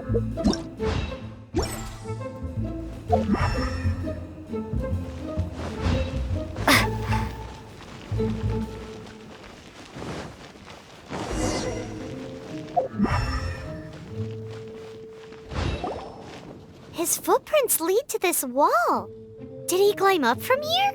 His footprints lead to this wall. Did he climb up from here?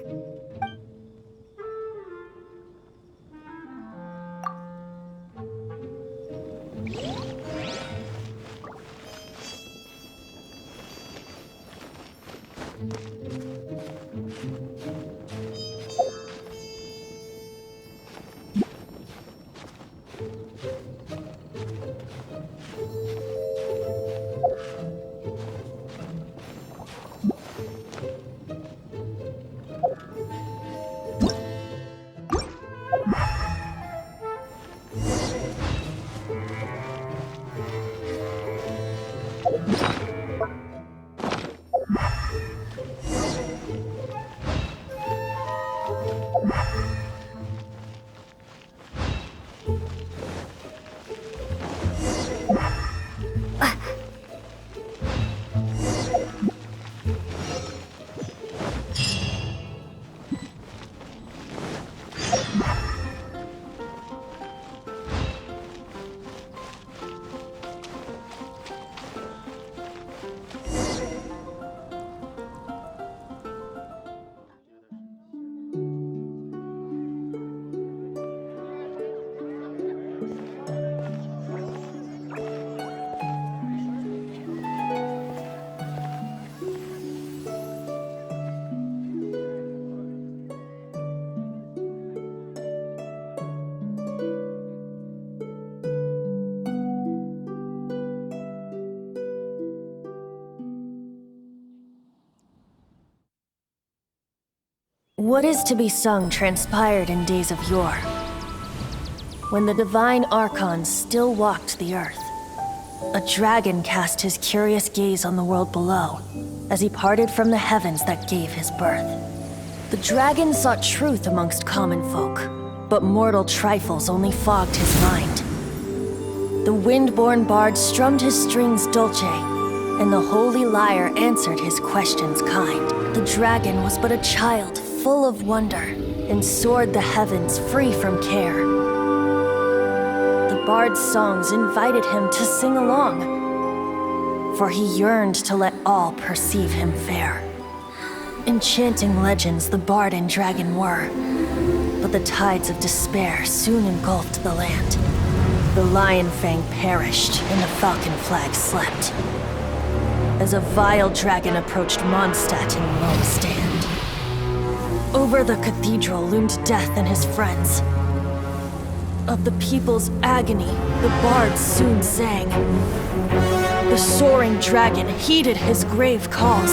What is to be sung transpired in days of yore, when the divine archons still walked the earth. A dragon cast his curious gaze on the world below, as he parted from the heavens that gave his birth. The dragon sought truth amongst common folk, but mortal trifles only fogged his mind. The wind-born bard strummed his strings dulce, and the holy lyre answered his questions kind. The dragon was but a child, full of wonder, and soared the heavens free from care. The bard's songs invited him to sing along, for he yearned to let all perceive him fair. Enchanting legends the bard and dragon were, but the tides of despair soon engulfed the land. The lion fang perished, and the falcon flag slept, as a vile dragon approached Mondstadt in lone stand. Over the cathedral loomed death and his friends. Of the people's agony, the bard soon sang. The soaring dragon heeded his grave calls,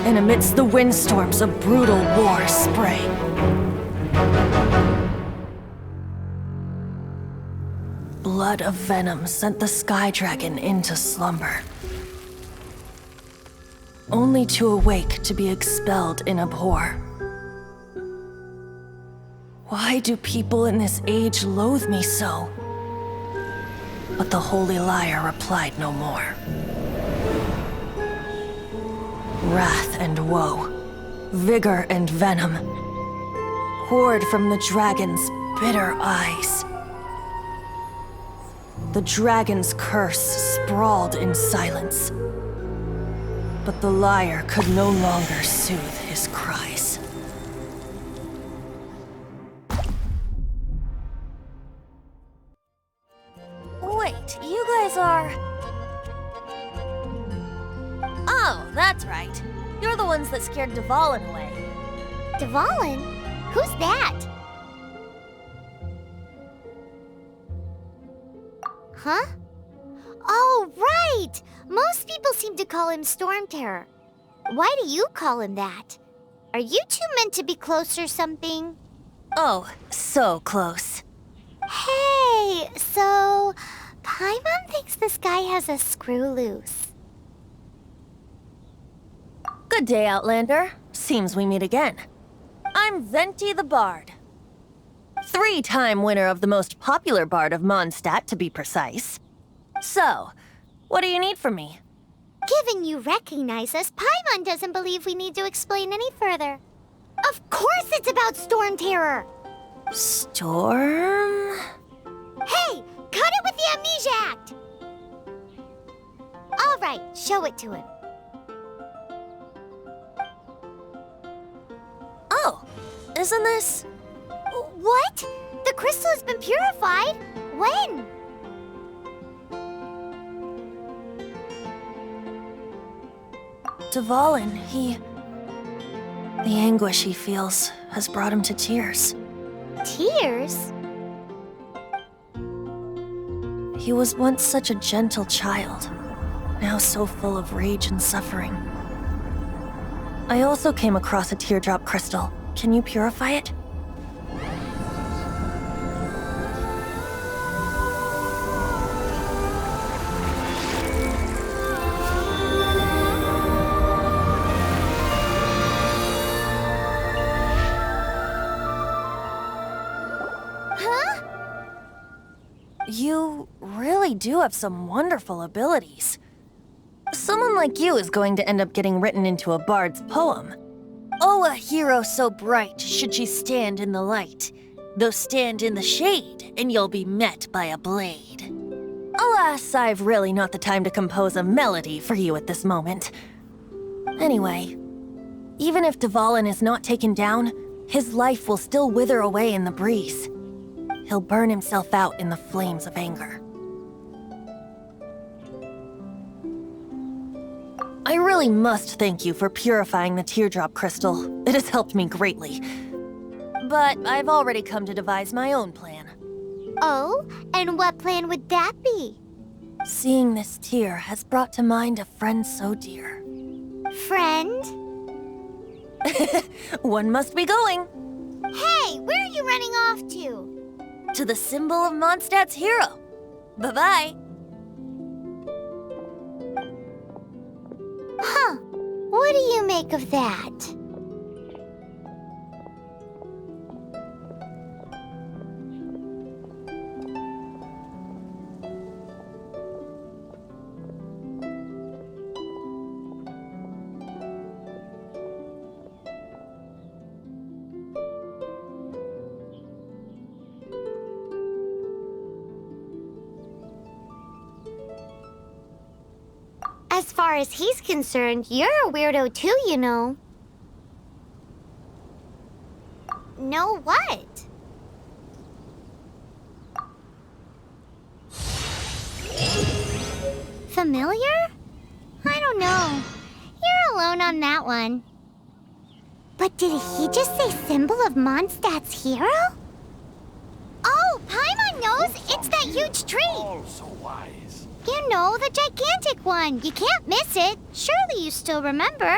and amidst the windstorms a brutal war sprang. Blood of venom sent the sky dragon into slumber, only to awake to be expelled in abhor. Why do people in this age loathe me so? But the holy lyre replied no more. Wrath and woe, vigor and venom, poured from the dragon's bitter eyes. The dragon's curse sprawled in silence, but the lyre could no longer soothe his cries. Wait, you guys are... Oh, that's right. You're the ones that scared Dvalin away. Dvalin? Who's that? Huh? Oh, right! Most people seem to call him Storm Terror. Why do you call him that? Are you two meant to be close or something? Oh, so close. Hey, so... Paimon thinks this guy has a screw loose. Good day, Outlander. Seems we meet again. I'm Venti the Bard. 3-time winner of the most popular bard of Mondstadt, to be precise. So, What do you need from me? Given you recognize us, Paimon doesn't believe we need to explain any further. Of course it's about Storm Terror! Storm? Hey! Cut it with the Amnesia Act! Alright, show it to him. Oh, isn't this... What? The crystal has been purified? When? Dvalin, the anguish he feels has brought him to tears. Tears? He was once such a gentle child, now so full of rage and suffering. I also came across a teardrop crystal. Can you purify it? Huh? You really do have some wonderful abilities. Someone like you is going to end up getting written into a bard's poem. Oh, a hero so bright should she stand in the light, though stand in the shade, and you'll be met by a blade. Alas, I've really not the time to compose a melody for you at this moment. Anyway, even if Dvalin is not taken down, his life will still wither away in the breeze. He'll burn himself out in the flames of anger. I really must thank you for purifying the teardrop crystal. It has helped me greatly. But I've already come to devise my own plan. Oh, and what plan would that be? Seeing this tear has brought to mind a friend so dear. Friend? One must be going. Hey, where are you running off to? To the symbol of Mondstadt's hero. Bye-bye. Huh. What do you make of that? As far as he's concerned, you're a weirdo too, you know. Know what? Familiar? I don't know. You're alone on that one. But did he just say symbol of Mondstadt's hero? Oh, Paimon knows! It's that huge tree! All so wise. You know, the gigantic one. You can't miss it. Surely you still remember.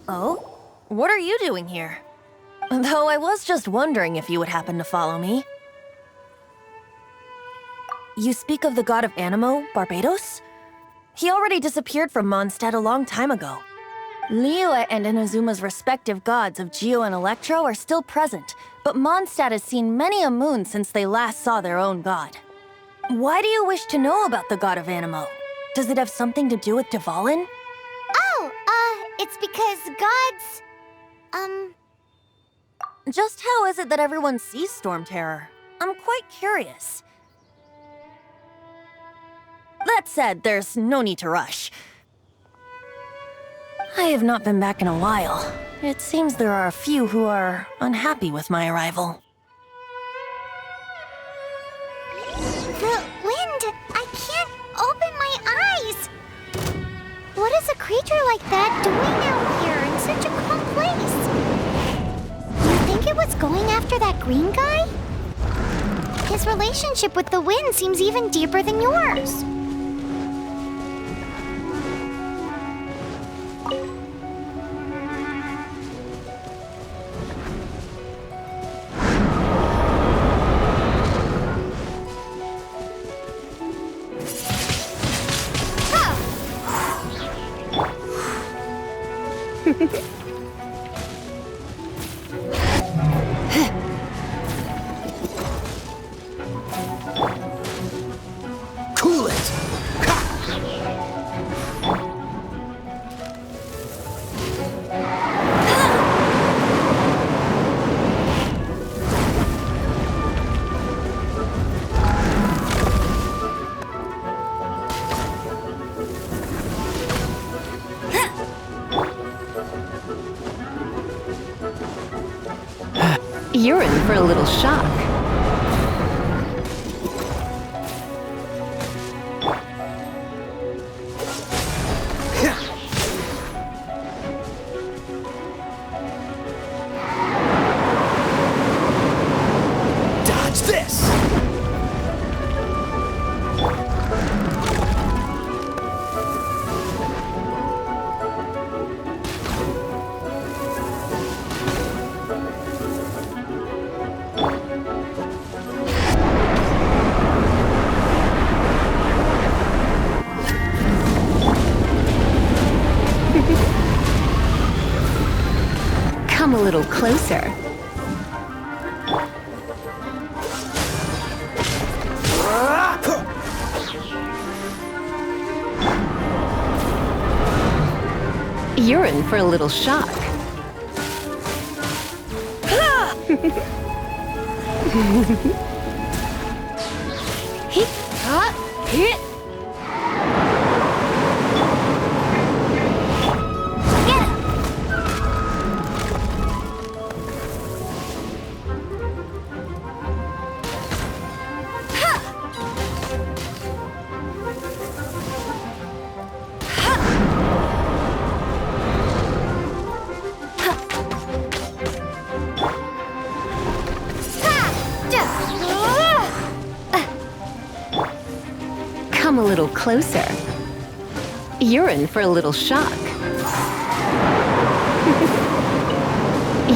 Oh? What are you doing here? Though I was just wondering if you would happen to follow me. You speak of the god of Animo, Barbados? He already disappeared from Mondstadt a long time ago. Liyue and Inazuma's respective gods of Geo and Electro are still present, but Mondstadt has seen many a moon since they last saw their own god. Why do you wish to know about the god of Animo? Does it have something to do with Dvalin? Oh, it's because gods... Just how is it that everyone sees Storm Terror? I'm quite curious. That said, there's no need to rush. I have not been back in a while. It seems there are a few who are unhappy with my arrival. The wind! I can't open my eyes! What is a creature like that doing out here in such a calm place? You think it was going after that green guy? His relationship with the wind seems even deeper than yours. Cool it! You're in for a little shock. Dodge this! Come a little closer. You're in for a little shock. Hit. Come a little closer. You're in for a little shock.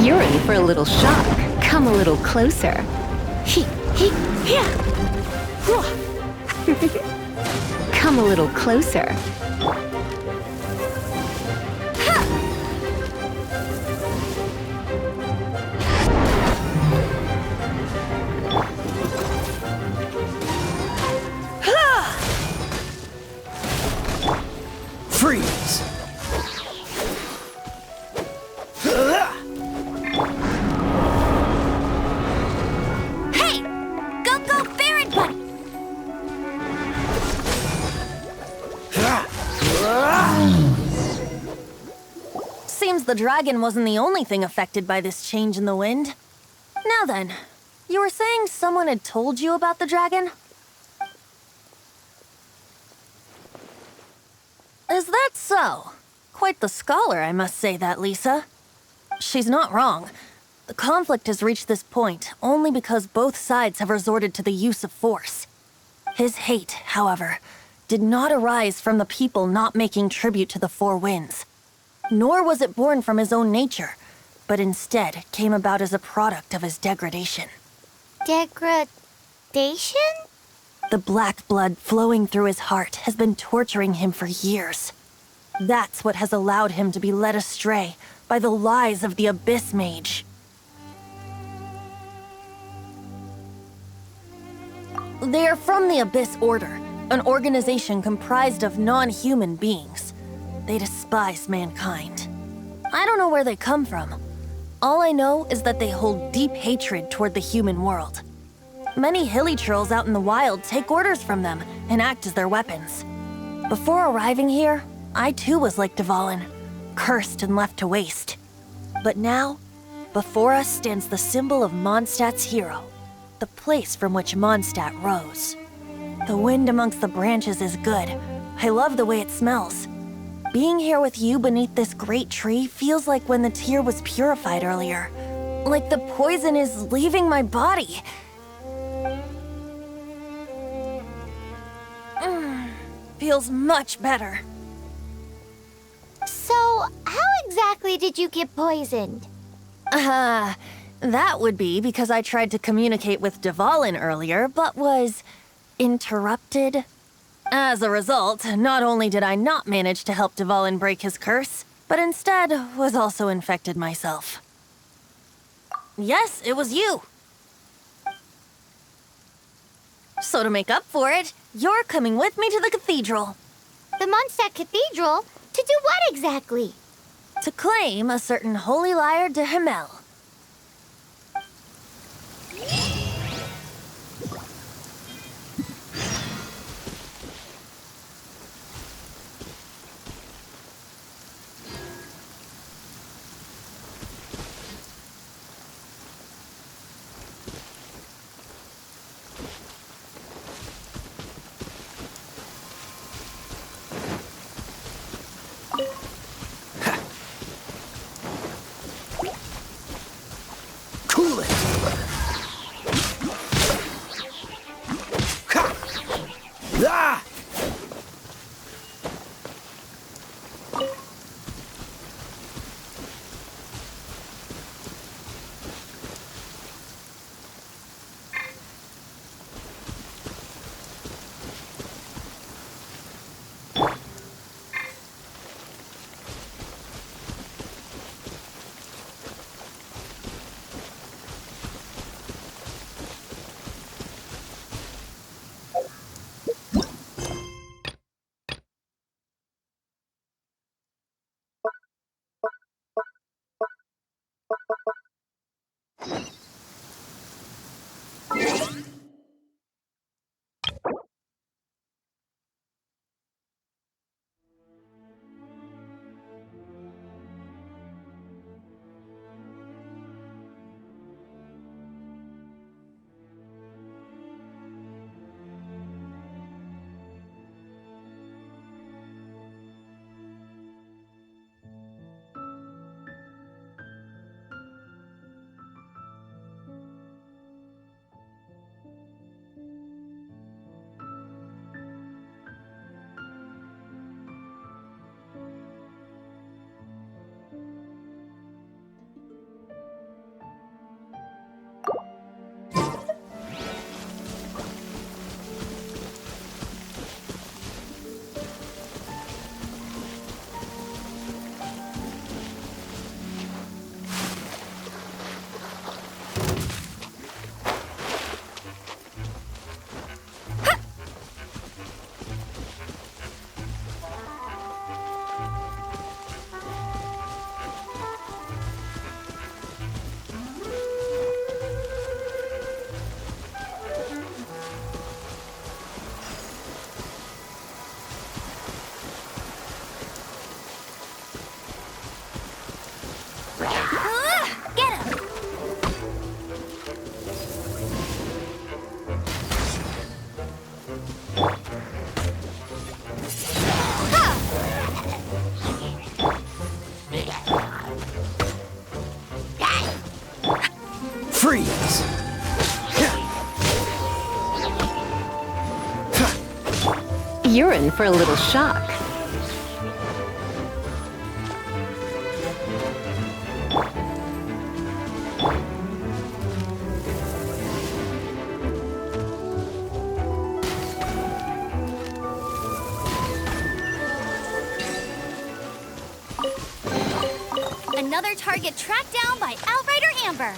You're in for a little shock. Come a little closer. Come a little closer. Freeze! Hey! Go, Baron Buddy! Seems the dragon wasn't the only thing affected by this change in the wind. Now then, you were saying someone had told you about the dragon? Is that so? Quite the scholar, I must say that, Lisa. She's not wrong. The conflict has reached this point only because both sides have resorted to the use of force. His hate, however, did not arise from the people not making tribute to the Four Winds. Nor was it born from his own nature, but instead came about as a product of his degradation. Degradation? The black blood flowing through his heart has been torturing him for years. That's what has allowed him to be led astray by the lies of the Abyss Mage. They are from the Abyss Order, an organization comprised of non-human beings. They despise mankind. I don't know where they come from. All I know is that they hold deep hatred toward the human world. Many hilly trolls out in the wild take orders from them and act as their weapons. Before arriving here, I too was like Dvalin, cursed and left to waste. But now, before us stands the symbol of Mondstadt's hero, the place from which Mondstadt rose. The wind amongst the branches is good. I love the way it smells. Being here with you beneath this great tree feels like when the tear was purified earlier. Like the poison is leaving my body. Feels much better. So, how exactly did you get poisoned? That would be because I tried to communicate with Dvalin earlier, but was interrupted. As a result, not only did I not manage to help Dvalin break his curse, but instead was also infected myself. Yes, it was you. So to make up for it, you're coming with me to the cathedral. The Mondstadt Cathedral? To do what exactly? To claim a certain holy lyre de Himmel. Cool it! Ha! Ah! Freeze! You're in for a little shock. Another target tracked down by Outrider Amber.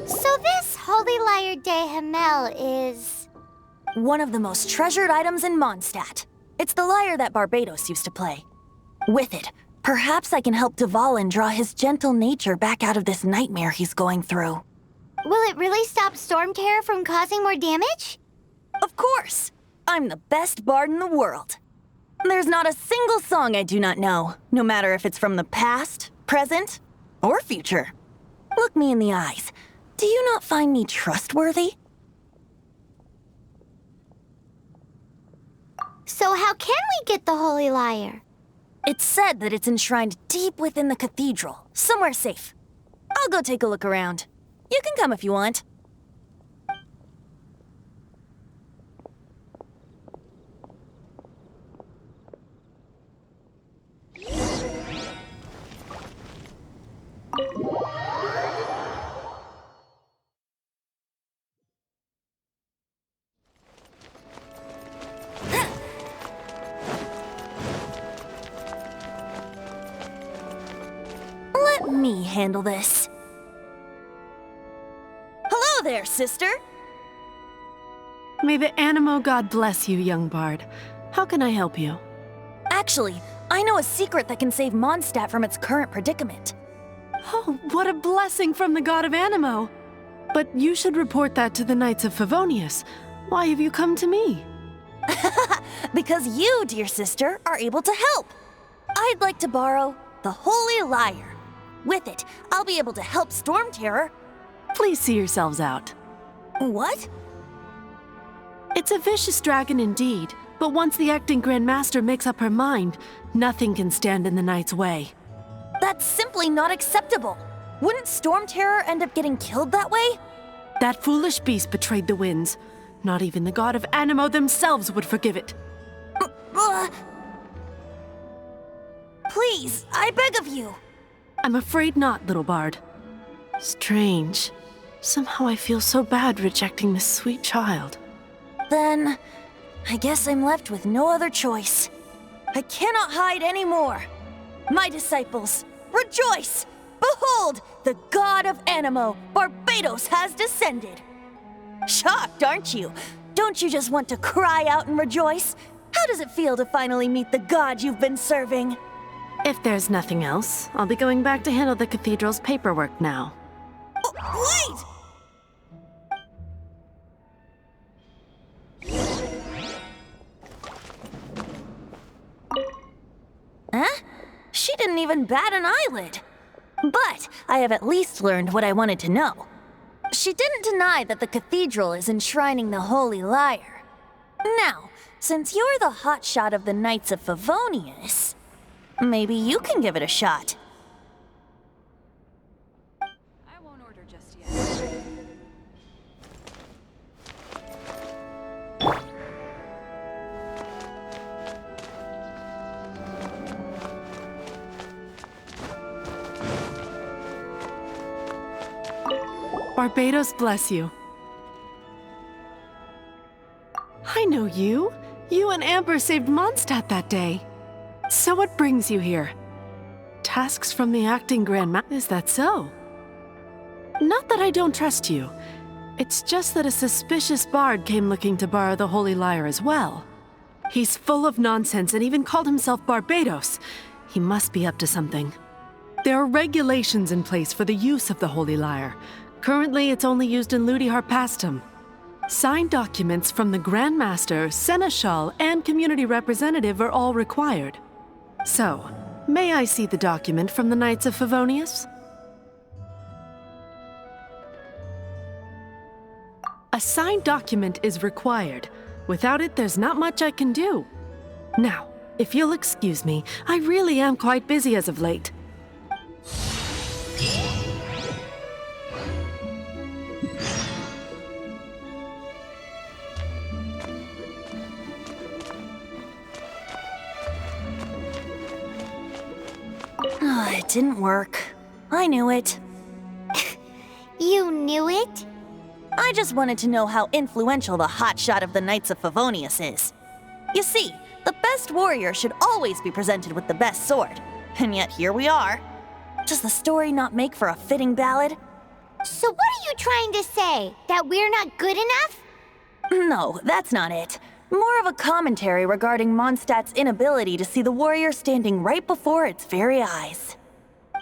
So this Holy Lyre de Himmel is... One of the most treasured items in Mondstadt. It's the lyre that Barbados used to play. With it, perhaps I can help Dvalin draw his gentle nature back out of this nightmare he's going through. Will it really stop Storm Terror from causing more damage? Of course! I'm the best bard in the world. There's not a single song I do not know, no matter if it's from the past, present, or future. Look me in the eyes. Do you not find me trustworthy? So how can we get the Holy Lyre? It's said that it's enshrined deep within the cathedral, somewhere safe. I'll go take a look around. You can come if you want. Let me handle this. Hello there, sister! May the Animo God bless you, young bard. How can I help you? Actually, I know a secret that can save Mondstadt from its current predicament. Oh, what a blessing from the God of Animo! But you should report that to the Knights of Favonius. Why have you come to me? Because you, dear sister, are able to help. I'd like to borrow the Holy Lyre. With it, I'll be able to help Storm Terror. Please see yourselves out. What? It's a vicious dragon indeed, but once the acting Grand Master makes up her mind, nothing can stand in the Knight's way. That's simply not acceptable. Wouldn't Storm Terror end up getting killed that way? That foolish beast betrayed the winds. Not even the God of Animo themselves would forgive it. Please, I beg of you. I'm afraid not, little bard. Strange. Somehow I feel so bad rejecting this sweet child. Then, I guess I'm left with no other choice. I cannot hide anymore. My disciples, rejoice! Behold, the God of Animo, Barbados, has descended. Shocked, aren't you? Don't you just want to cry out and rejoice? How does it feel to finally meet the God you've been serving? If there's nothing else, I'll be going back to handle the cathedral's paperwork now. Wait! Huh? She didn't even bat an eyelid. But I have at least learned what I wanted to know. She didn't deny that the cathedral is enshrining the Holy Lyre. Now, since you're the hotshot of the Knights of Favonius, maybe you can give it a shot. I won't order just yet. Barbados bless you. I know you. You and Amber saved Mondstadt that day. So what brings you here? Tasks from the acting Grand Master. Is that so? Not that I don't trust you. It's just that a suspicious bard came looking to borrow the Holy Lyre as well. He's full of nonsense and even called himself Barbados. He must be up to something. There are regulations in place for the use of the Holy Lyre. Currently, it's only used in Ludi Harpastum. Signed documents from the Grand Master, Seneschal, and community representative are all required. So, may I see the document from the Knights of Favonius? A signed document is required. Without it, there's not much I can do. Now, if you'll excuse me, I really am quite busy as of late. It didn't work. I knew it. You knew it? I just wanted to know how influential the hotshot of the Knights of Favonius is. You see, the best warrior should always be presented with the best sword. And yet here we are. Does the story not make for a fitting ballad? So what are you trying to say? That we're not good enough? No, that's not it. More of a commentary regarding Mondstadt's inability to see the warrior standing right before its very eyes.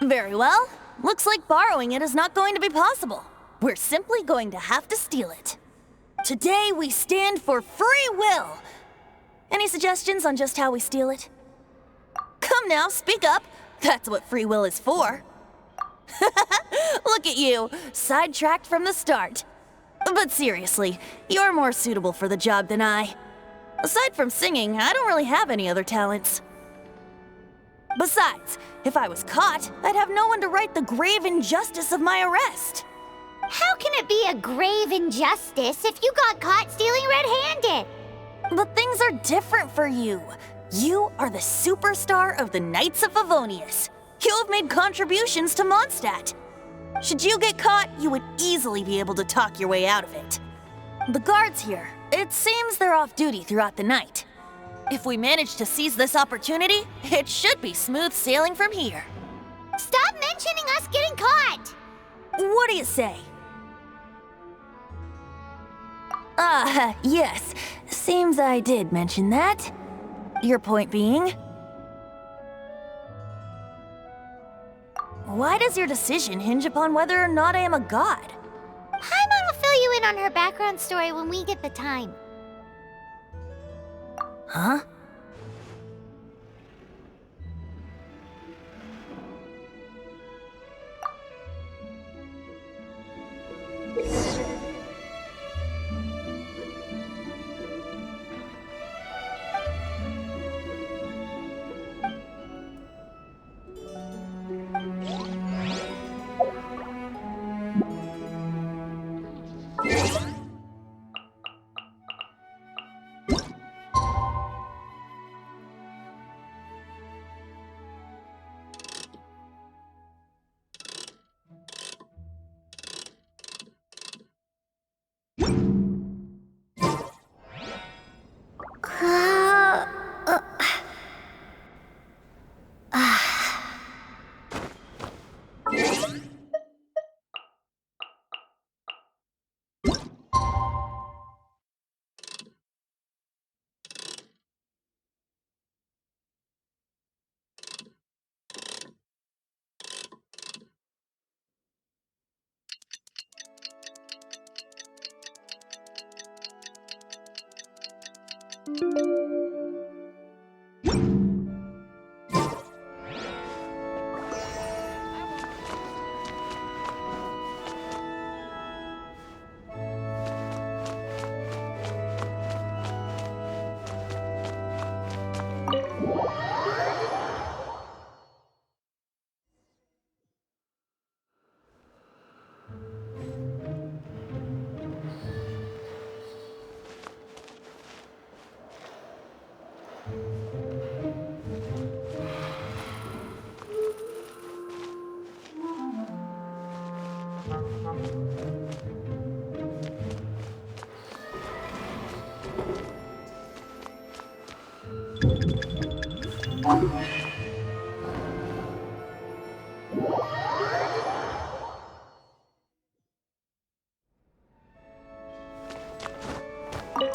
Very well. Looks like borrowing it is not going to be possible. We're simply going to have to steal it. Today we stand for free will. Any suggestions on just how we steal it? Come now, speak up. That's what free will is for. Look at you, sidetracked from the start. But seriously, you're more suitable for the job than I. Aside from singing, I don't really have any other talents. Besides, if I was caught, I'd have no one to right the grave injustice of my arrest. How can it be a grave injustice if you got caught stealing red-handed? But things are different for you. You are the superstar of the Knights of Favonius. You have made contributions to Mondstadt. Should you get caught, you would easily be able to talk your way out of it. The guards here, it seems they're off duty throughout the night. If we manage to seize this opportunity, it should be smooth sailing from here. Stop mentioning us getting caught! What do you say? Yes. Seems I did mention that. Your point being? Why does your decision hinge upon whether or not I am a god? Paimon will fill you in on her background story when we get the time. Huh?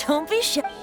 Don't be shy.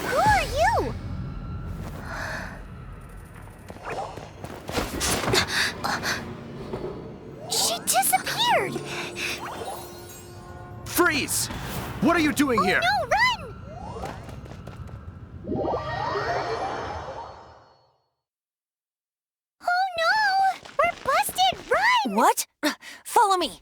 Who are you? She disappeared! Freeze! What are you doing here? No, run! Oh no! We're busted! Run! What? Follow me.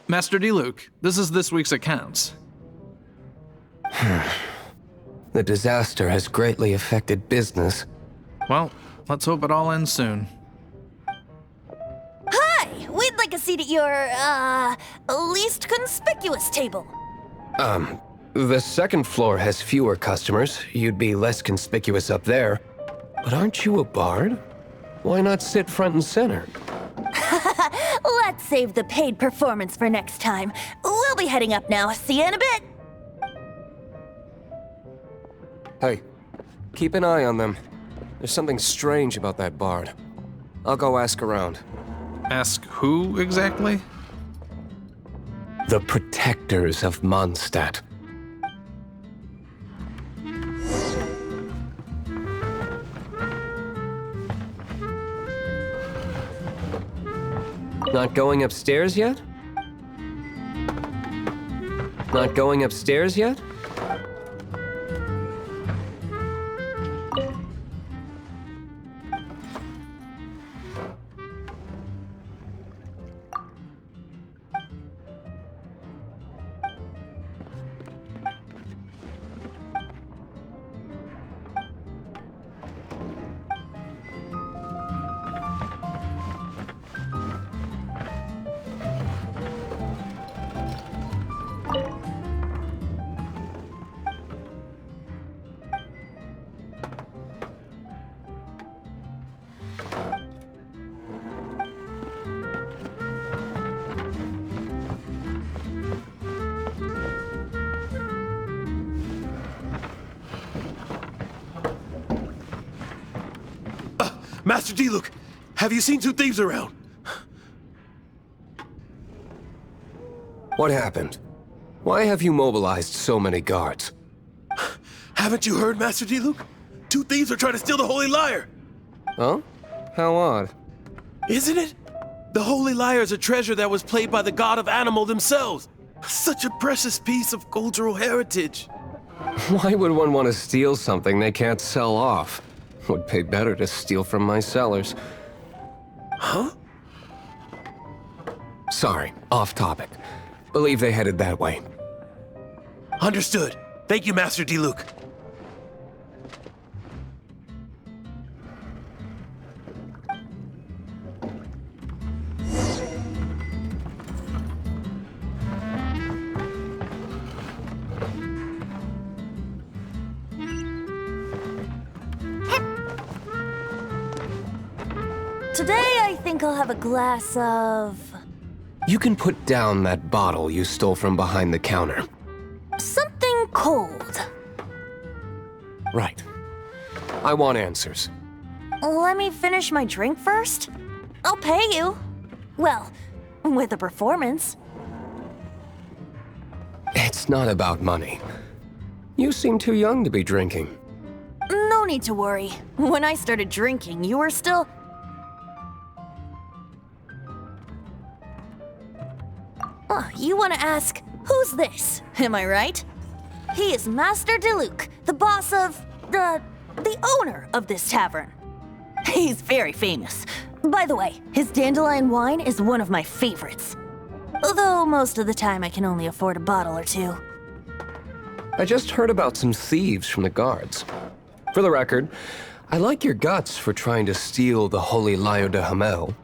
Master D. Luke, this is this week's accounts. The disaster has greatly affected business. Well, let's hope it all ends soon. Hi! We'd like a seat at your, least conspicuous table. The second floor has fewer customers. You'd be less conspicuous up there. But aren't you a bard? Why not sit front and center? Let's save the paid performance for next time. We'll be heading up now. See you in a bit. Hey, keep an eye on them. There's something strange about that bard. I'll go ask around. Ask who exactly? The protectors of Mondstadt. Not going upstairs yet? Not going upstairs yet? Master D. Luke, have you seen two thieves around? What happened? Why have you mobilized so many guards? Haven't you heard, Master D. Luke? Two thieves are trying to steal the Holy Lyre! Huh? How odd. Isn't it? The Holy Lyre is a treasure that was played by the god of animal themselves. Such a precious piece of cultural heritage. Why would one want to steal something they can't sell off? Would pay better to steal from my sellers. Huh? Sorry, off topic. Believe they headed that way. Understood. Thank you, Master Diluc. Today, I think I'll have a glass of... You can put down that bottle you stole from behind the counter. something cold. Right. I want answers. Let me finish my drink first. I'll pay you. Well, with a performance. It's not about money. You seem too young to be drinking. No need to worry. When I started drinking, you were still... Oh, you want to ask, who's this? Am I right? He is Master Diluc, the boss of... the owner of this tavern. He's very famous. By the way, his dandelion wine is one of my favorites. Although most of the time I can only afford a bottle or two. I just heard about some thieves from the guards. For the record, I like your guts for trying to steal the Holy Lyre de Hamel.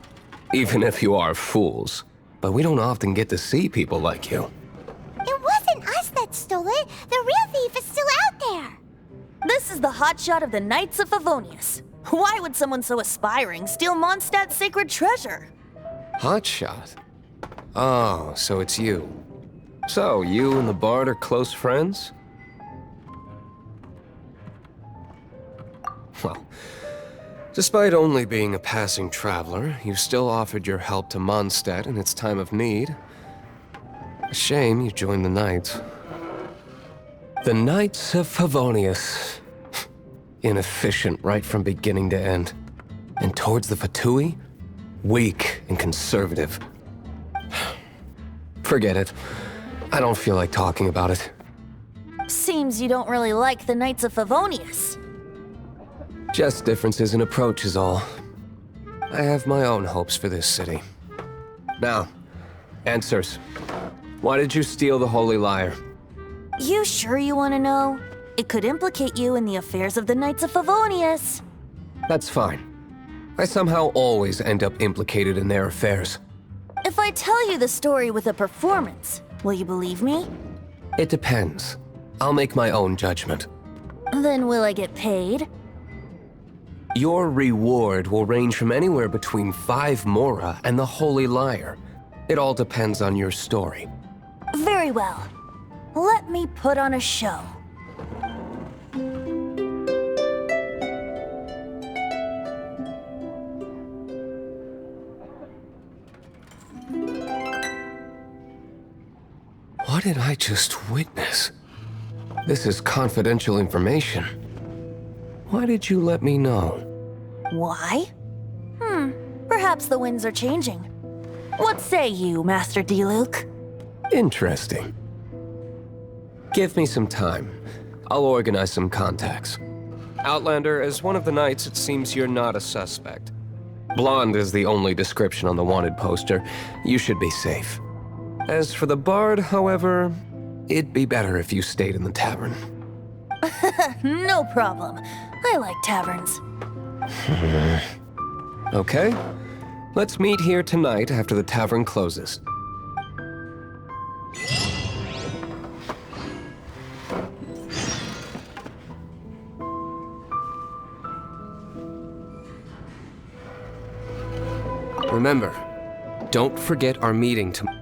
Even if you are fools. But we don't often get to see people like you. It wasn't us that stole it. The real thief is still out there. This is the hotshot of the Knights of Favonius. Why would someone so aspiring steal Mondstadt's sacred treasure? Hotshot? Oh, so it's you. So, you and the Bard are close friends? Well, despite only being a passing traveler, you still offered your help to Mondstadt in its time of need. A shame you joined the Knights. The Knights of Favonius. Inefficient right from beginning to end. And towards the Fatui, weak and conservative. Forget it. I don't feel like talking about it. Seems you don't really like the Knights of Favonius. Just differences in approach is all. I have my own hopes for this city. Now, answers. Why did you steal the Holy Lyre? You sure you want to know? It could implicate you in the affairs of the Knights of Favonius. That's fine. I somehow always end up implicated in their affairs. If I tell you the story with a performance, will you believe me? It depends. I'll make my own judgment. Then will I get paid? Your reward will range from anywhere between 5 Mora and the Holy Lyre. It all depends on your story. Very well. Let me put on a show. What did I just witness? This is confidential information. Why did you let me know? Why? Perhaps the winds are changing. What say you, Master Diluc? Interesting. Give me some time. I'll organize some contacts. Outlander, as one of the knights, it seems you're not a suspect. Blonde is the only description on the wanted poster. You should be safe. As for the Bard, however, it'd be better if you stayed in the tavern. No problem. I like taverns. Okay. Let's meet here tonight after the tavern closes. Remember, don't forget our meeting tomorrow.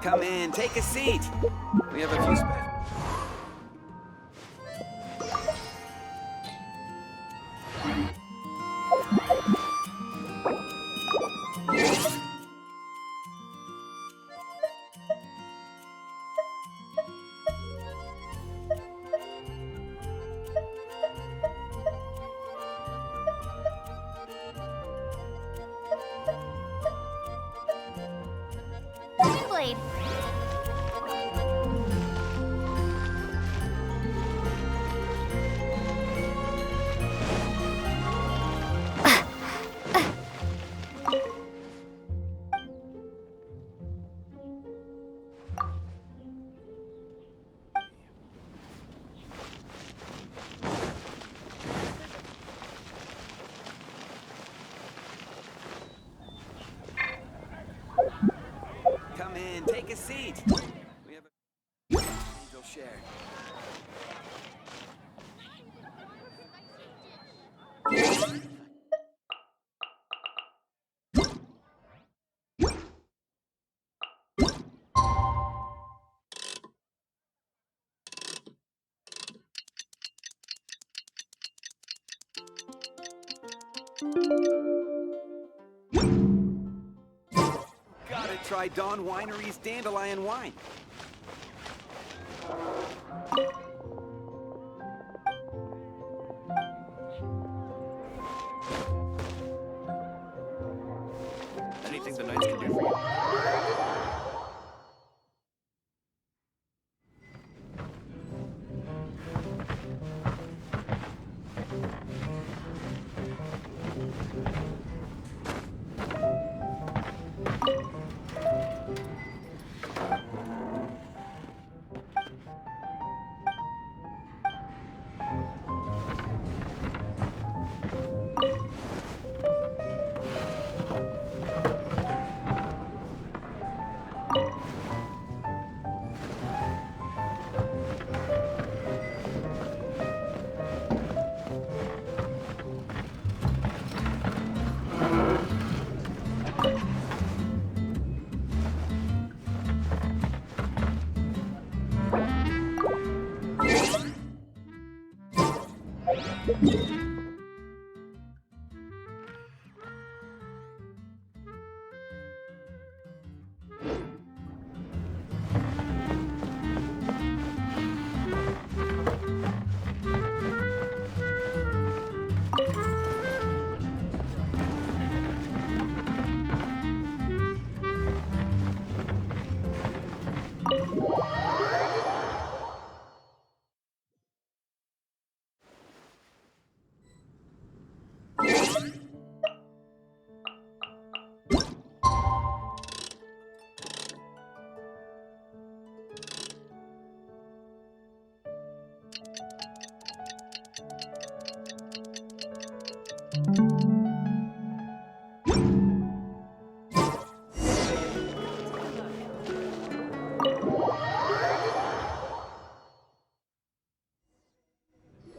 Come in, take a seat. We have a few spares. Blade. Come in, take a seat. We have a angel shared. Gotta try Dawn Winery's Dandelion Wine. Anything the Knights can do for you?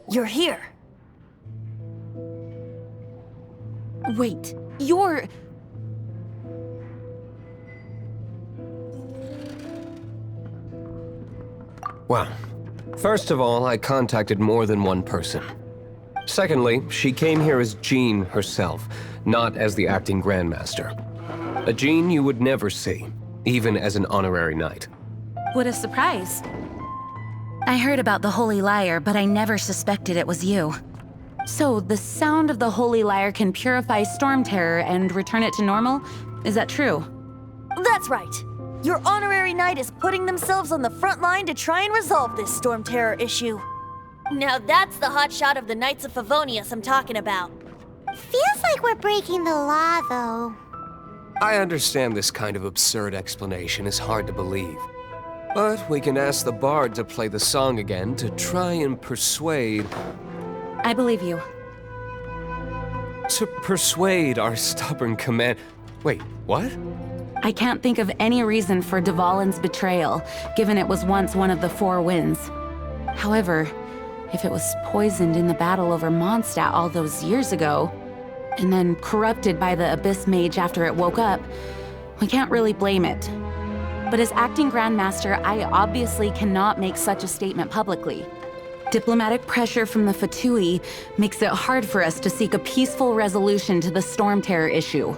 You're here. Wait, you're... Well, first of all, I contacted more than one person. Secondly, she came here as Jean herself, not as the acting Grandmaster. A Jean you would never see, even as an honorary knight. What a surprise. I heard about the Holy Lyre, but I never suspected it was you. So, the sound of the Holy Lyre can purify Storm Terror and return it to normal? Is that true? That's right. Your honorary knight is putting themselves on the front line to try and resolve this Storm Terror issue. Now that's the hotshot of the Knights of Favonius I'm talking about. Feels like we're breaking the law, though. I understand this kind of absurd explanation is hard to believe. But we can ask the bard to play the song again to try and persuade... I believe you. To persuade our stubborn command... Wait, what? I can't think of any reason for Dvalin's betrayal, given it was once one of the Four Winds. However, if it was poisoned in the battle over Mondstadt all those years ago, and then corrupted by the Abyss Mage after it woke up, we can't really blame it. But as acting Grand Master, I obviously cannot make such a statement publicly. Diplomatic pressure from the Fatui makes it hard for us to seek a peaceful resolution to the Storm Terror issue.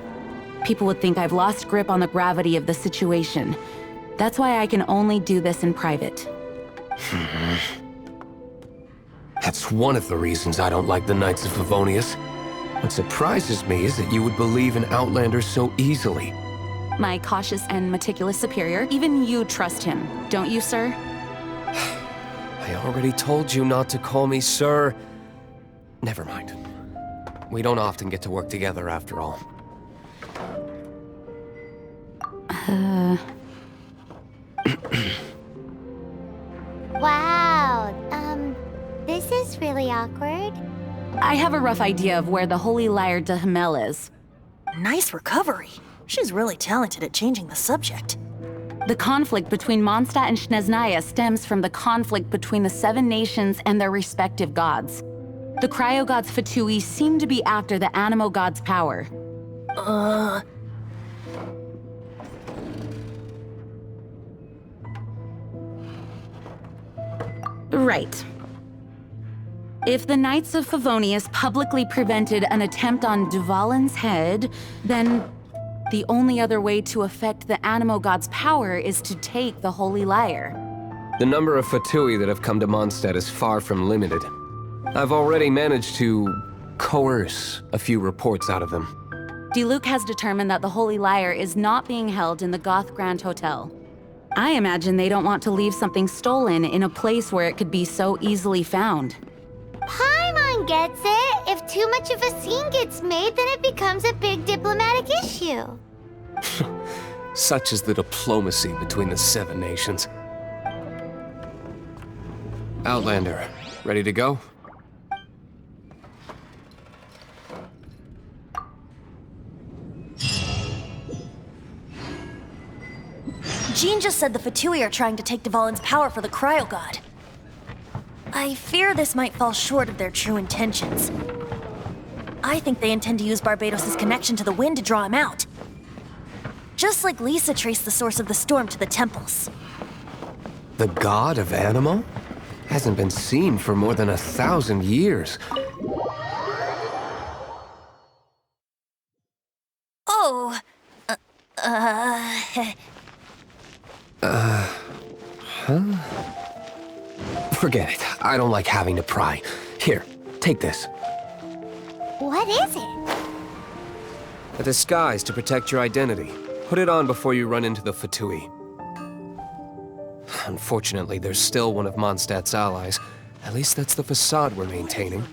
People would think I've lost grip on the gravity of the situation. That's why I can only do this in private. That's one of the reasons I don't like the Knights of Favonius. What surprises me is that you would believe in Outlanders so easily. My cautious and meticulous superior, even you trust him, don't you, sir? I already told you not to call me sir. Never mind. We don't often get to work together after all. Wow, this is really awkward. I have a rough idea of where the Holy Lyre de Himmel is. Nice recovery. She's really talented at changing the subject. The conflict between Mondstadt and Snezhnaya stems from the conflict between the 7 nations and their respective gods. The cryo-gods Fatui seem to be after the Animo god's power. Right. If the Knights of Favonius publicly prevented an attempt on Dvalin's head, then the only other way to affect the Animo god's power is to take the Holy Lyre. The number of Fatui that have come to Mondstadt is far from limited. I've already managed to coerce a few reports out of them. Diluc has determined that the Holy Lyre is not being held in the Goth Grand Hotel. I imagine they don't want to leave something stolen in a place where it could be so easily found. Paimon gets it. If too much of a scene gets made, then it becomes a big diplomatic issue. Such is the diplomacy between the 7 nations. Outlander, ready to go? Jean just said the Fatui are trying to take Dvalin's power for the Cryo God. I fear this might fall short of their true intentions. I think they intend to use Barbados' connection to the wind to draw him out. Just like Lisa traced the source of the storm to the temples. The god of Animo? Hasn't been seen for more than 1,000 years. Oh, Forget it. I don't like having to pry. Here, take this. What is it? A disguise to protect your identity. Put it on before you run into the Fatui. Unfortunately, there's still one of Mondstadt's allies. At least that's the facade we're maintaining.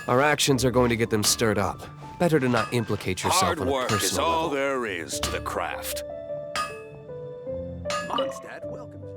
Our actions are going to get them stirred up. Better to not implicate yourself Hard on a work is personal all level. there is to the craft. Mondstadt welcomes you.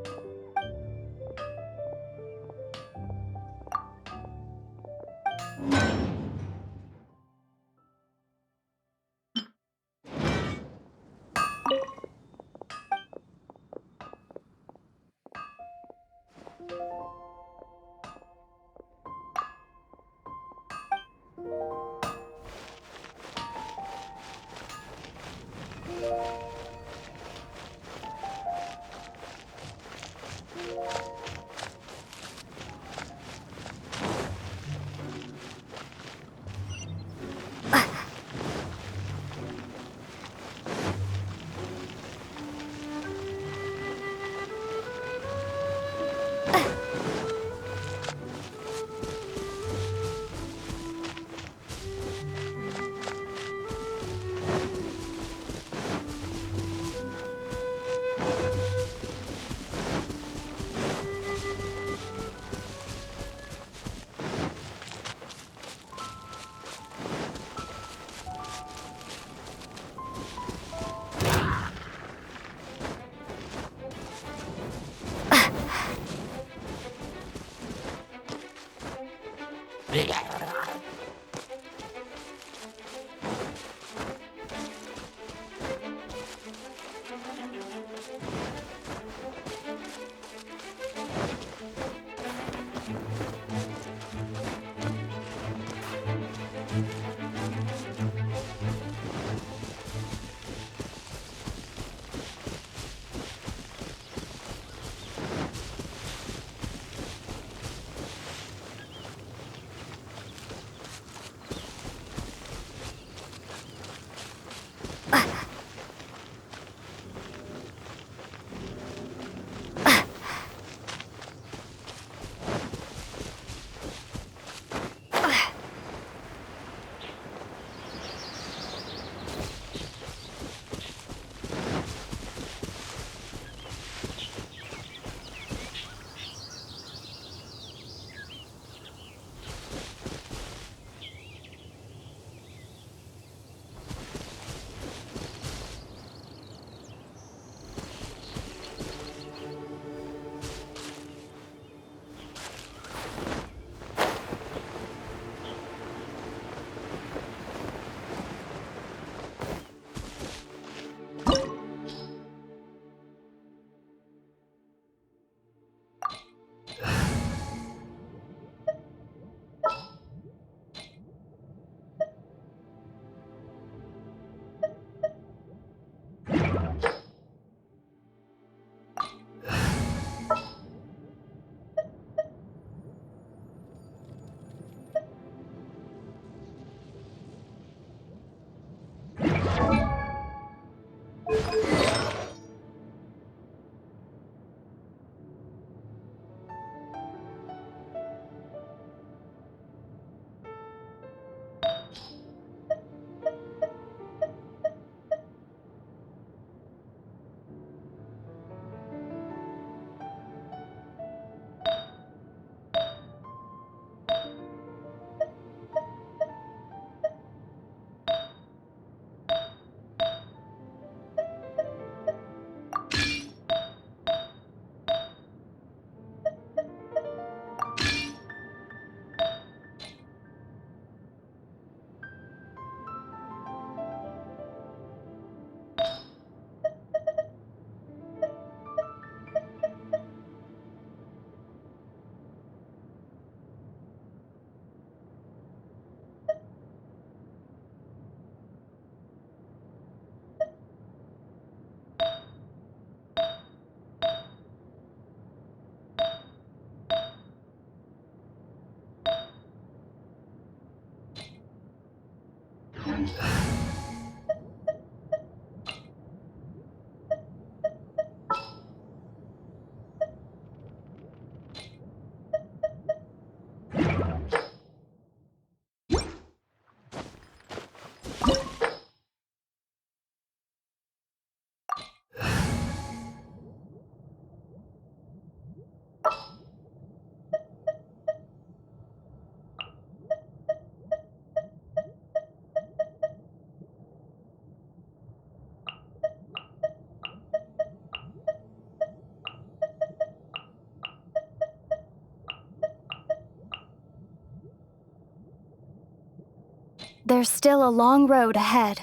There's still a long road ahead.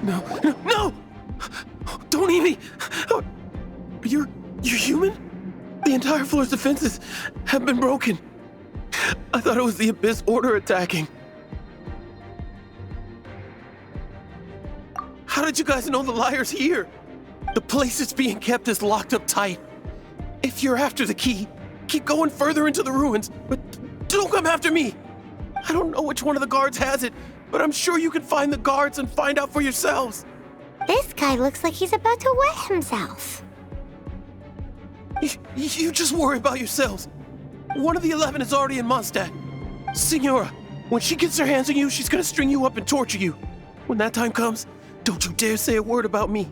No, no, no! Don't eat me! You're human? The entire floor's defenses have been broken. I thought it was the Abyss Order attacking. How did you guys know the liar's here? The place it's being kept is locked up tight. If you're after the key, keep going further into the ruins, but don't come after me. I don't know which one of the guards has it, but I'm sure you can find the guards and find out for yourselves. This guy looks like he's about to wet himself. You just worry about yourselves. One of the 11 is already in Mondstadt. Signora, when she gets her hands on you, she's gonna string you up and torture you. When that time comes, don't you dare say a word about me.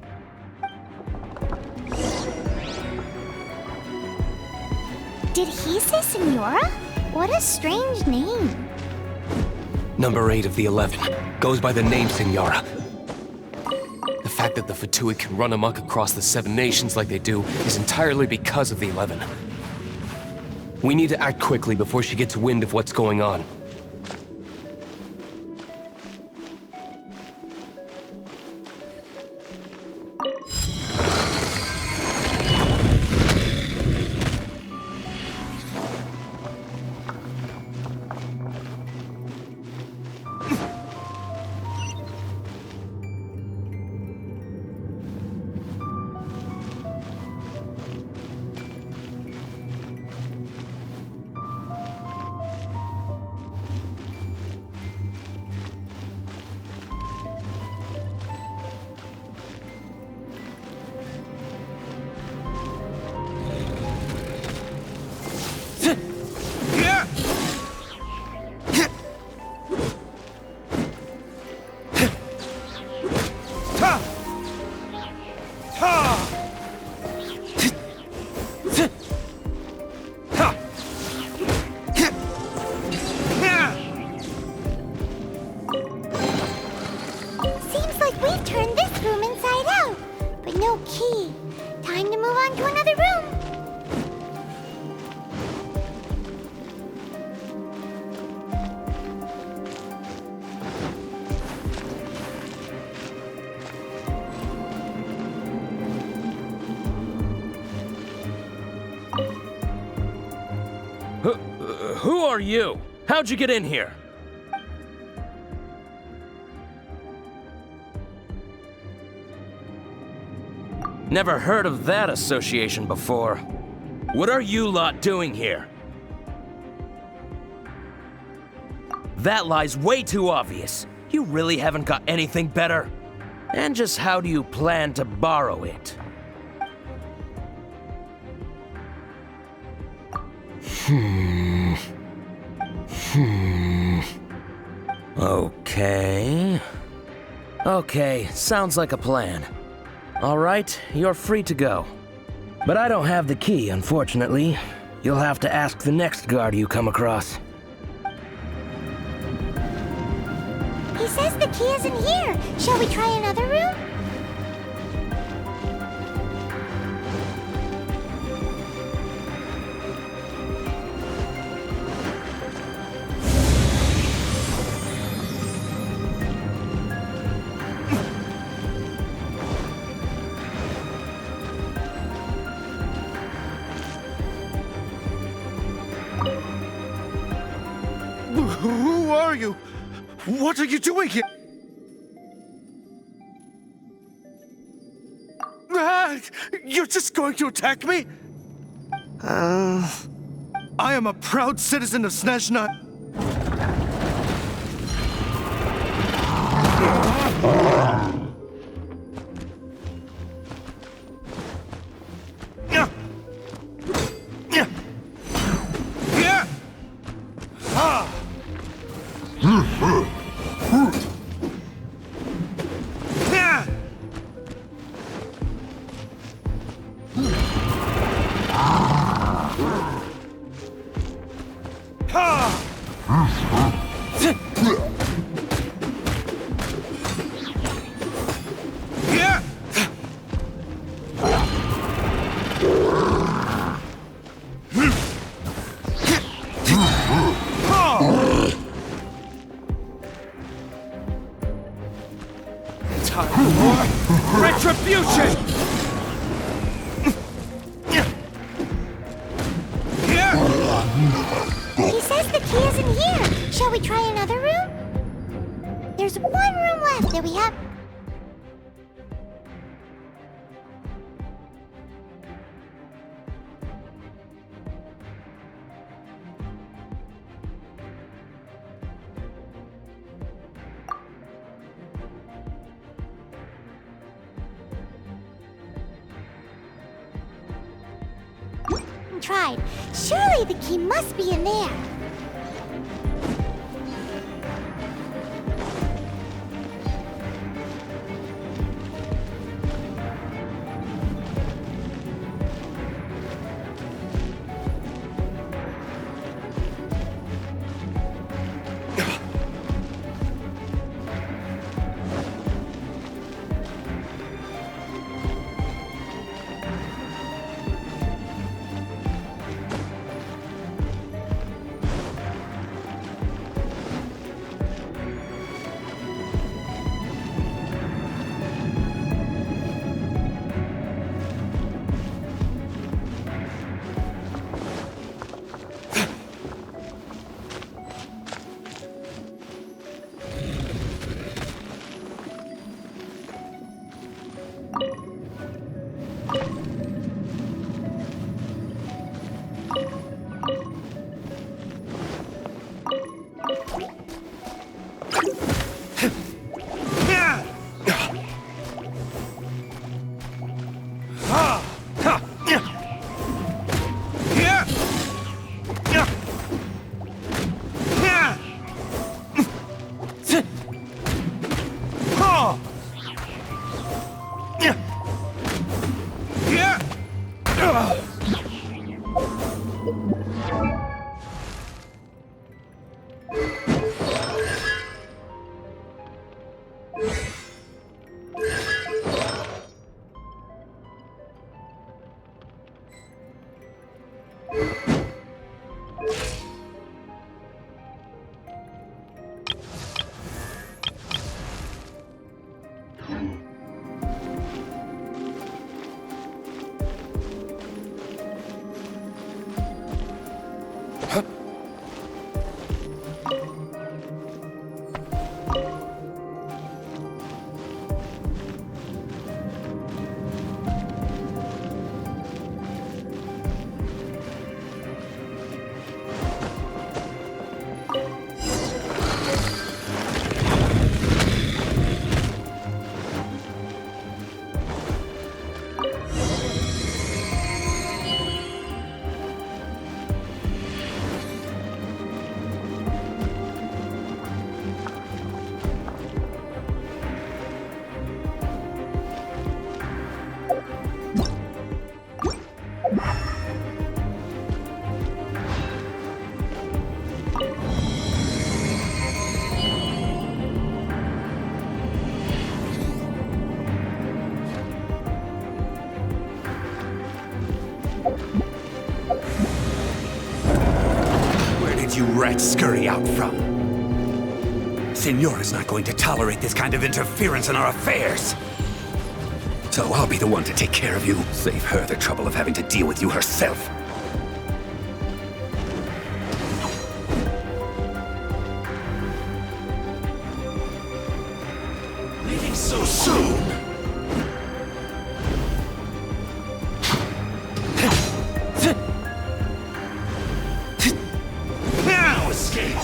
Did he say Senora? What a strange name. Number 8 of the 11 goes by the name Senora. The fact that the Fatui can run amok across the 7 nations like they do is entirely because of the 11. We need to act quickly before she gets wind of what's going on. key. Time to move on to another room. Who are you? How'd you get in here? Never heard of that association before. What are you lot doing here? That lie's way too obvious. You really haven't got anything better? And just how do you plan to borrow it? Okay, sounds like a plan. All right, you're free to go. But I don't have the key, unfortunately. You'll have to ask the next guard you come across. He says the key isn't here. Shall we try another room? Who are you? What are you doing here? Ah, you're just going to attack me? I am a proud citizen of Snezhna. Retribution! He says the key isn't here. Shall we try another room? There's one room left that we have... tried. Surely the key must be in there. Where did you rats scurry out from? Senora's not going to tolerate this kind of interference in our affairs. So I'll be the one to take care of you. Save her the trouble of having to deal with you herself. Leaving so soon? Now escape!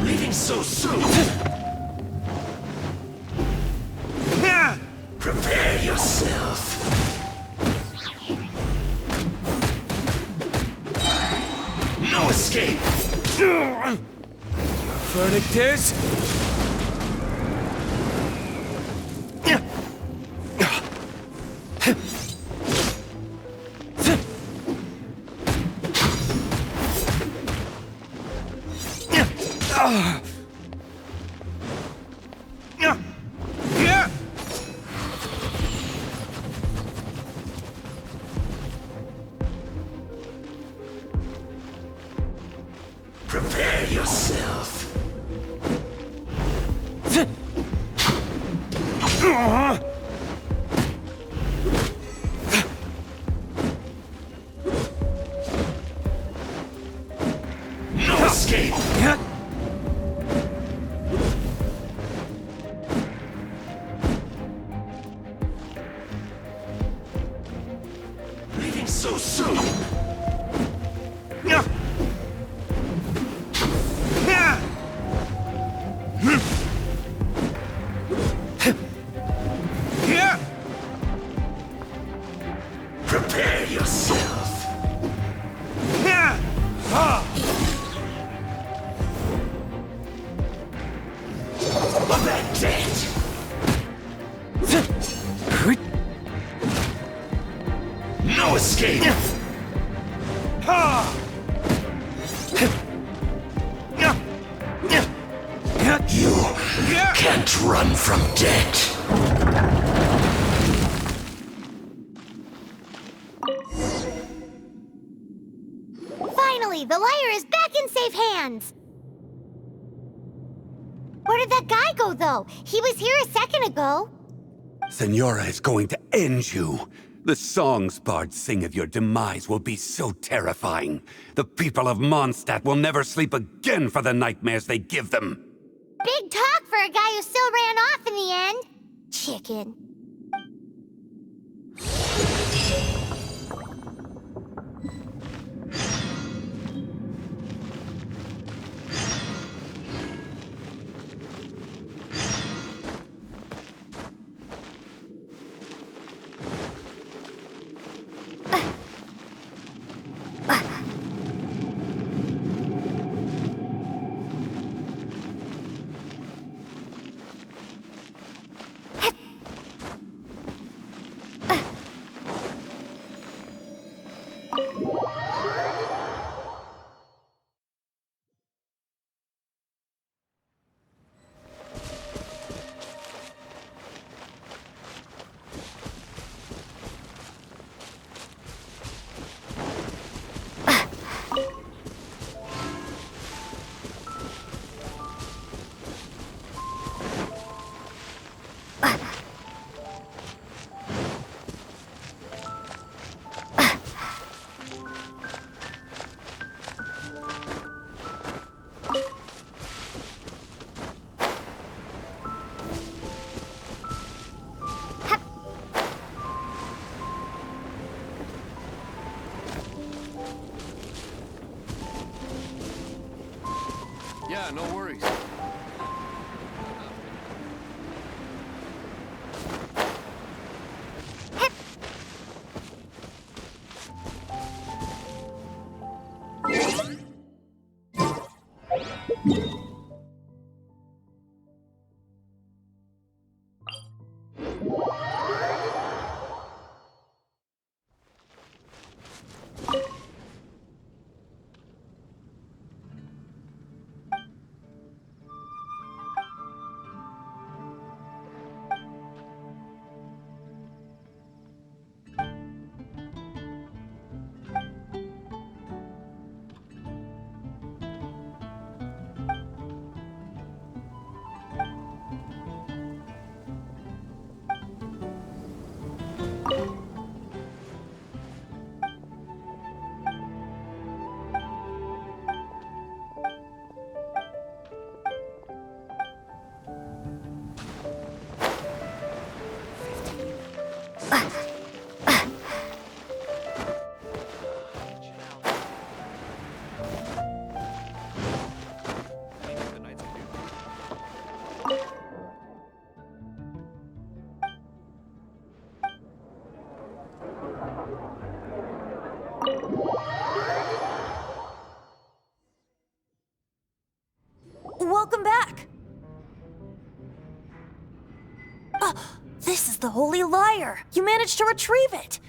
Leaving so soon? Prepare yourself. No escape! Your verdict is... Prepare yourself. No escape. Leaving so soon. Prepare yourself. That's it. No escape. You can't run from death. Finally, the liar is back in safe hands! Where did that guy go, though? He was here a second ago. Senora is going to end you. The songs bards sing of your demise will be so terrifying. The people of Mondstadt will never sleep again for the nightmares they give them. Big talk for a guy who still ran off in the end. Chicken. Yeah, no worries. Welcome back! This is the Holy Lyre! You managed to retrieve it!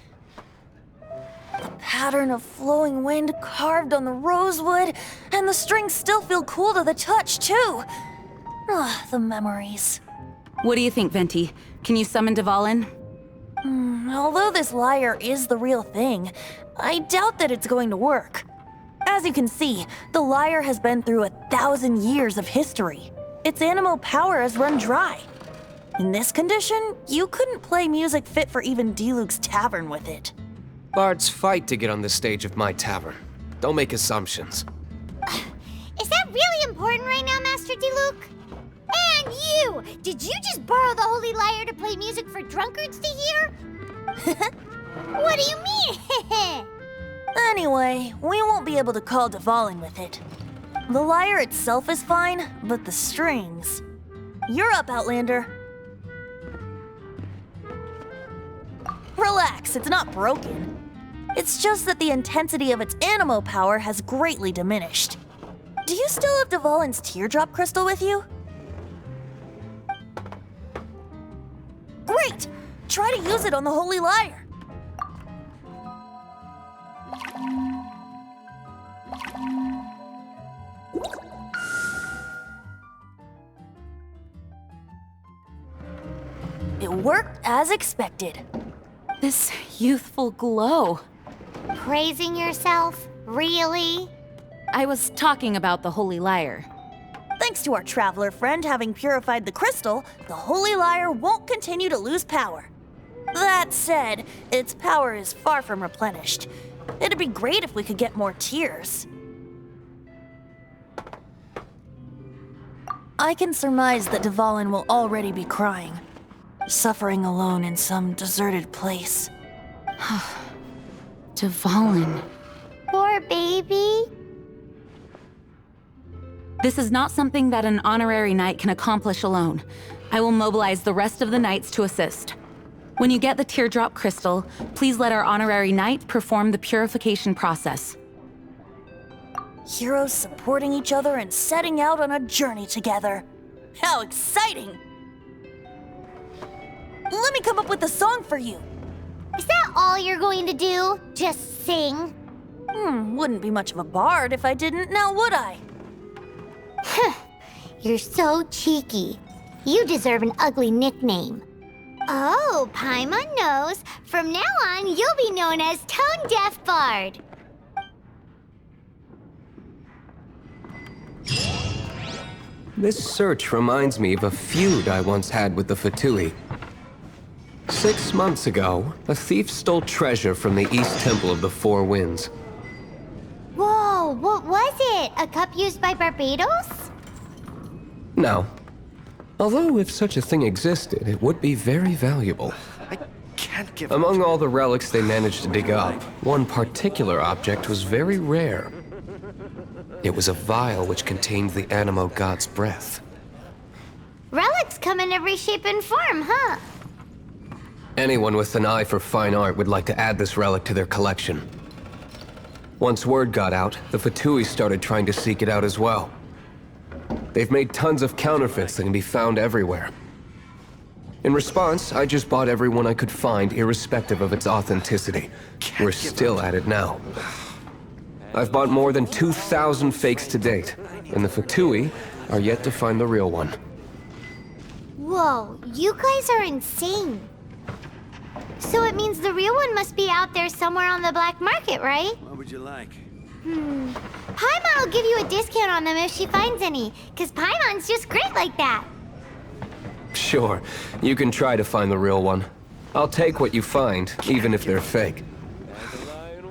The pattern of flowing wind carved on the rosewood, and the strings still feel cool to the touch, too! The memories. What do you think, Venti? Can you summon Dvalin? Although this lyre is the real thing, I doubt that it's going to work. As you can see, the lyre has been through 1,000 years of history. Its animal power has run dry. In this condition, you couldn't play music fit for even D-Luke's tavern with it. Bards fight to get on the stage of my tavern. Don't make assumptions. Is that really important right now, Master D-Luke? And you! Did you just borrow the Holy Lyre to play music for drunkards to hear? What do you mean? Anyway, we won't be able to call Dvalin with it. The lyre itself is fine, but the strings... You're up, Outlander. Relax, it's not broken. It's just that the intensity of its animo power has greatly diminished. Do you still have Dvalin's teardrop crystal with you? Great! Try to use it on the Holy Lyre. It worked as expected. This youthful glow. Praising yourself? Really? I was talking about the Holy Lyre. Thanks to our traveler friend having purified the crystal, the Holy Lyre won't continue to lose power. That said, its power is far from replenished. It'd be great if we could get more tears. I can surmise that Dvalin will already be crying, suffering alone in some deserted place. Dvalin. Poor baby. This is not something that an honorary knight can accomplish alone. I will mobilize the rest of the knights to assist. When you get the teardrop crystal, please let our honorary knight perform the purification process. Heroes supporting each other and setting out on a journey together. How exciting! Let me come up with a song for you. Is that all you're going to do? Just sing? Wouldn't be much of a bard if I didn't, now would I? You're so cheeky. You deserve an ugly nickname. Oh, Paimon knows. From now on, you'll be known as Tone Deaf Bard. This search reminds me of a feud I once had with the Fatui. 6 months ago, a thief stole treasure from the East Temple of the Four Winds. Whoa, what was it? A cup used by Barbados? No. Although if such a thing existed, it would be very valuable. I can't give Among all the relics they managed to dig up, one particular object was very rare. It was a vial which contained the Animo god's breath. Relics come in every shape and form, huh? Anyone with an eye for fine art would like to add this relic to their collection. Once word got out, the Fatui started trying to seek it out as well. They've made tons of counterfeits that can be found everywhere. In response, I just bought every one I could find, irrespective of its authenticity. We're still at it now. I've bought more than 2,000 fakes to date, and the Fatui are yet to find the real one. Whoa, you guys are insane. So it means the real one must be out there somewhere on the black market, right? What would you like? Paimon will give you a discount on them if she finds any, because Paimon's just great like that. Sure, you can try to find the real one. I'll take what you find, even if they're fake.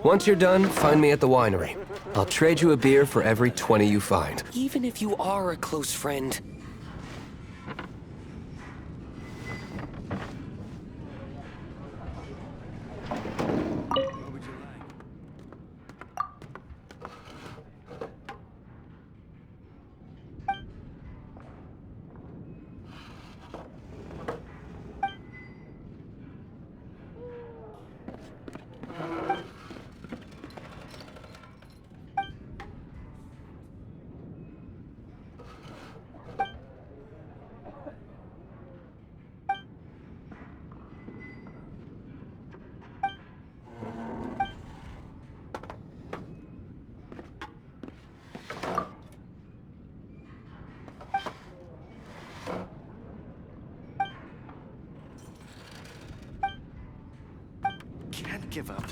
Once you're done, find me at the winery. I'll trade you a beer for every 20 you find. Even if you are a close friend. Can't give up.